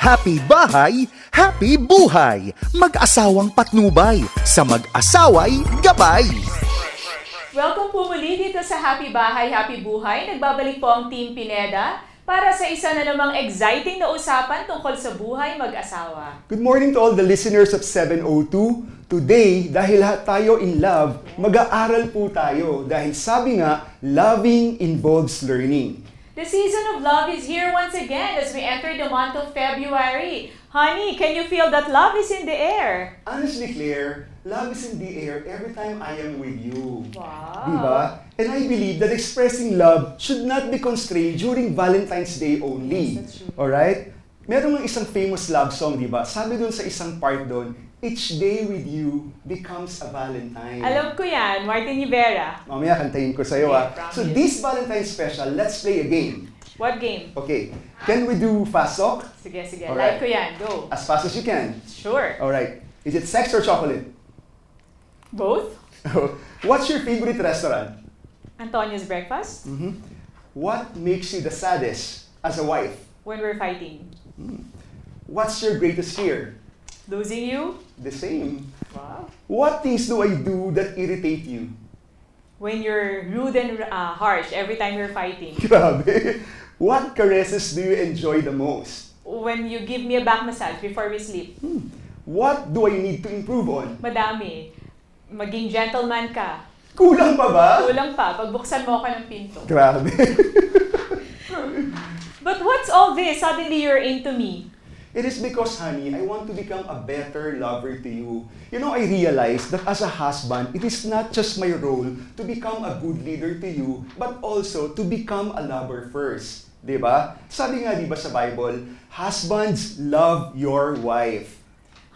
Happy bahay, happy buhay. Mag-asawang patnubay, sa mag-asaway gabay. Welcome po muli dito sa Happy Bahay, Happy Buhay. Nagbabalik po ang Team Pineda para sa isa na namang exciting na usapan tungkol sa buhay mag-asawa. Good morning to all the listeners of 702. Today, dahil lahat tayo in love, mag-aaral po tayo. Dahil sabi nga, loving involves learning. The season of love is here once again as we enter the month of February. Honey, can you feel that love is in the air? Honestly, Claire, love is in the air every time I am with you. Wow. Diba? And I believe that expressing love should not be constrained during Valentine's Day only. Yes, that's true. Alright? Meron ng isang famous love song, diba? Sabi dun sa isang part dun, each day with you becomes a Valentine. Alam ko yan, Martin Rivera. Mamaya kantayin ko sa'yo Okay, ah. So promise. this Valentine's special, let's play a game. What game? Okay. Can we do fast talk? Sige, sige. Alright. Like ko yan. Go. As fast as you can. Sure. Alright. Is it sex or chocolate? Both? What's your favorite restaurant? Antonia's breakfast? What makes you the saddest as a wife? When we're fighting. What's your greatest fear? Losing you? The same. Wow. What things do I do that irritate you? When you're rude and harsh every time you're fighting. Grabe. What caresses do you enjoy the most? When you give me a back massage before we sleep. What do I need to improve on? Madami. Maging gentleman ka. Kulang pa ba? Kulang pa, pagbuksan mo ako ng pinto. Grabe. But what's all this? Suddenly you're into me. It is because, honey, I want to become a better lover to you. You know, I realized that as a husband, it is not just my role to become a good leader to you, but also to become a lover first. Diba? Sabi nga diba sa Bible, husbands, love your wife.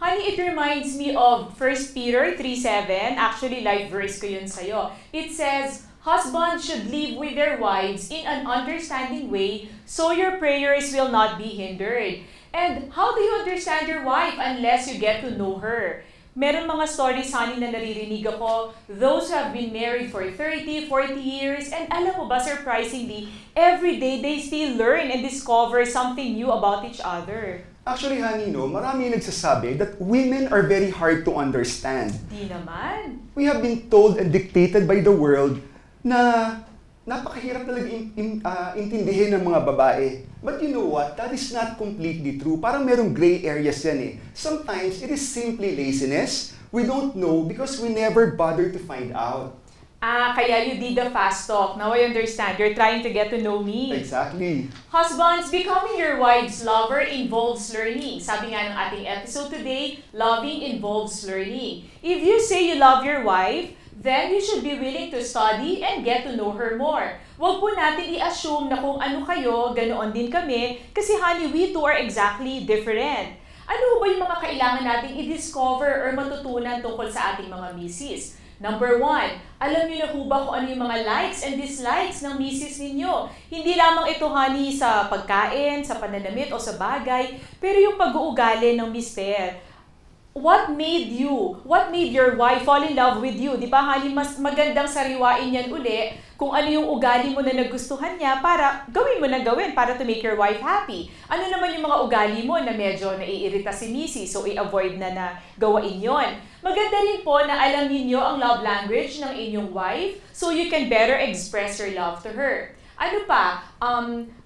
Honey, it reminds me of 1 Peter 3:7. Actually, live verse ko yun sa'yo. It says, husbands should live with their wives in an understanding way so your prayers will not be hindered. And how do you understand your wife unless you get to know her? Meron mga stories, honey, na naririnig ako, those who have been married for 30, 40 years, and alam mo ba, surprisingly, every day they still learn and discover something new about each other. Actually, honey, no, marami nagsasabi that women are very hard to understand. Di naman. We have been told and dictated by the world na napakahirap talaga intindihin ng mga babae. But you know what? That is not completely true. Parang merong gray areas yan eh. Sometimes, it is simply laziness. We don't know because we never bother to find out. Kaya you did the fast talk. Now I understand. You're trying to get to know me. Exactly. Husbands, becoming your wife's lover involves learning. Sabi nga ng ating episode today, loving involves learning. If you say you love your wife, then you should be willing to study and get to know her more. Huwag po natin i-assume na kung ano kayo, ganoon din kami, kasi honey, we two are exactly different. Ano ba yung mga kailangan nating i-discover or matutunan tungkol sa ating mga misis? Number 1, alam niyo na ho ba kung ano yung mga likes and dislikes ng misis ninyo? Hindi lamang ito, honey, sa pagkain, sa pananamit o sa bagay, pero yung pag-uugali ng mister. What made your wife fall in love with you? Di ba, honey, mas magandang sariwain yan uli kung ano yung ugali mo na nagustuhan niya para gawin mo na gawin para to make your wife happy. Ano naman yung mga ugali mo na medyo naiirita si misis, so i-avoid na gawain yon. Maganda rin po na alam niyo ang love language ng inyong wife so you can better express your love to her. Ano pa?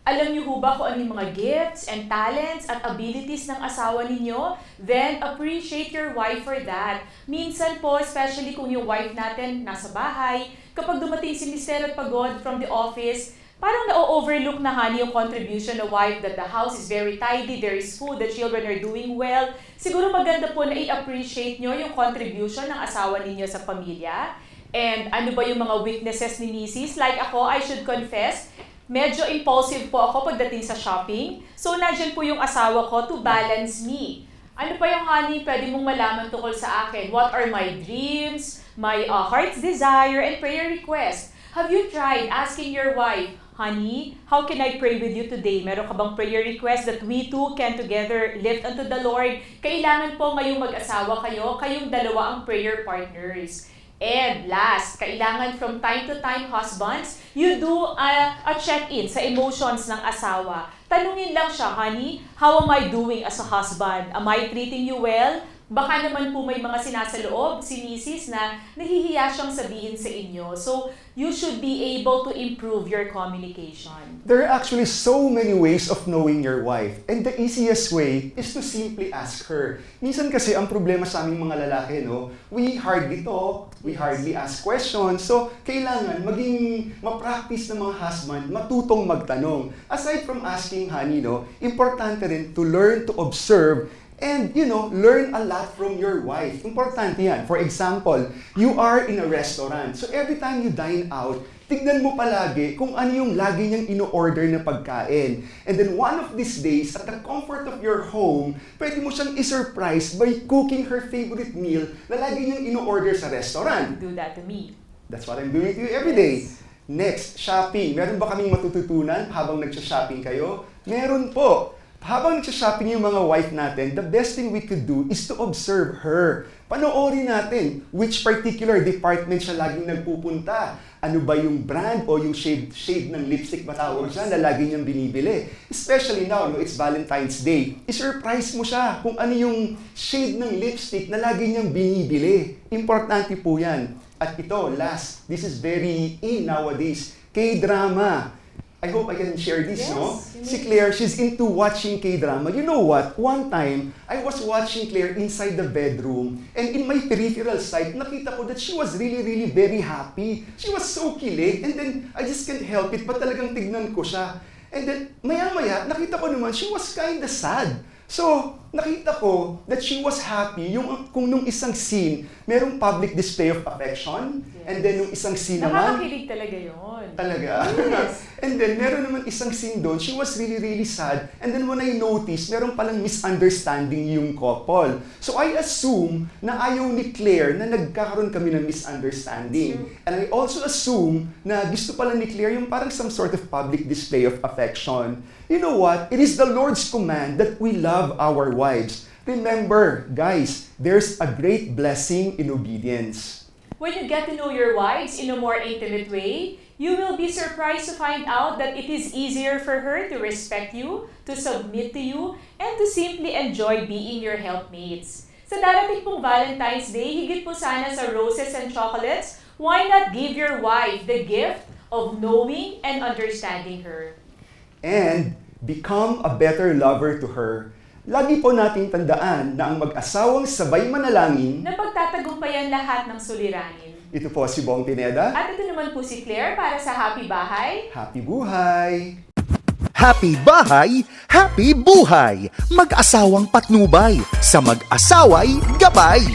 Alam niyo ho ba kung ano yung mga gifts and talents at abilities ng asawa ninyo? Then, appreciate your wife for that. Minsan po, especially kung yung wife natin nasa bahay, kapag dumating si mister at pagod from the office, parang na-overlook na, honey, yung contribution ng wife that the house is very tidy, there is food, the children are doing well. Siguro maganda po na i-appreciate nyo yung contribution ng asawa ninyo sa pamilya. And ano ba yung mga weaknesses ni misis? Like ako, I should confess, medyo impulsive po ako pagdating sa shopping. So, nandiyan po yung asawa ko to balance me. Ano pa yung, honey, pwede mong malaman tungkol sa akin? What are my dreams, my heart's desire, and prayer request? Have you tried asking your wife, honey, how can I pray with you today? Meron ka bang prayer request that we two can together lift unto the Lord? Kailangan po ngayong mag-asawa kayo, kayong dalawa ang prayer partners. And last, kailangan from time to time, husbands, you do a check-in sa emotions ng asawa. Tanungin lang siya, honey, how am I doing as a husband? Am I treating you well? Baka naman po may mga sinasaloob si Mrs. na nahihiya siyang sabihin sa inyo. So, you should be able to improve your communication. There are actually so many ways of knowing your wife. And the easiest way is to simply ask her. Minsan kasi ang problema sa aming mga lalaki, no? We hardly talk, we hardly ask questions. So, kailangan maging ma-practice ng mga husband, matutong magtanong. Aside from asking, honey, no? Importante rin to learn to observe and, learn a lot from your wife. Importante yan. For example, you are in a restaurant. So every time you dine out, tignan mo palagi kung ano yung lagi niyang ino-order na pagkain. And then one of these days, at the comfort of your home, pwede mo siyang i-surprise by cooking her favorite meal na lagi niyang ino-order sa restaurant. Do that to me. That's what I'm doing to you every day. Next, shopping. Meron ba kaming matututunan habang nagsha-shopping kayo? Meron po. Habang nagsha-shopping yung mga wife natin, the best thing we could do is to observe her. Panoorin natin which particular department siya laging nagpupunta. Ano ba yung brand o yung shade ng lipstick matawag siya na lagi niyang binibili. Especially now, it's Valentine's Day. I-surprise mo siya kung ano yung shade ng lipstick na lagi niyang binibili. Importante po yan. At ito, last, this is very in nowadays, K-drama. I hope I can share this, Yes, no? you Si may. Claire, she's into watching K-drama. You know what? One time, I was watching Claire inside the bedroom, and in my peripheral sight, nakita ko that she was really, really very happy. She was so kilig, and then I just can't help it, but talagang tignan ko siya. And then, maya-maya, nakita ko naman, she was kinda sad. So, nakita ko that she was happy kung nung isang scene, merong public display of affection, and then nung isang scene naman, Nakakakilig talaga yun. talaga. Yes. And then, meron naman isang scene doon, she was really, really sad. And then when I noticed, meron palang misunderstanding yung couple. So I assume na ayaw ni Claire na nagkakaroon kami ng misunderstanding. True. And I also assume na gusto pala ni Claire yung parang some sort of public display of affection. You know what? It is the Lord's command that we love our wives. Remember, guys, there's a great blessing in obedience. When you get to know your wives in a more intimate way, you will be surprised to find out that it is easier for her to respect you, to submit to you, and to simply enjoy being your helpmates. Sa darating pong Valentine's Day, higit po sana sa roses and chocolates, why not give your wife the gift of knowing and understanding her? And become a better lover to her. Lagi po nating tandaan na ang mag-asawang sabay manalangin. Na pagtatagumpayan lahat ng suliranin. Ito po si Bong Pineda. At ito naman po si Claire para sa Happy Bahay. Happy Buhay! Happy Bahay, Happy Buhay! Mag-asawang patnubay, sa mag-asaway gabay!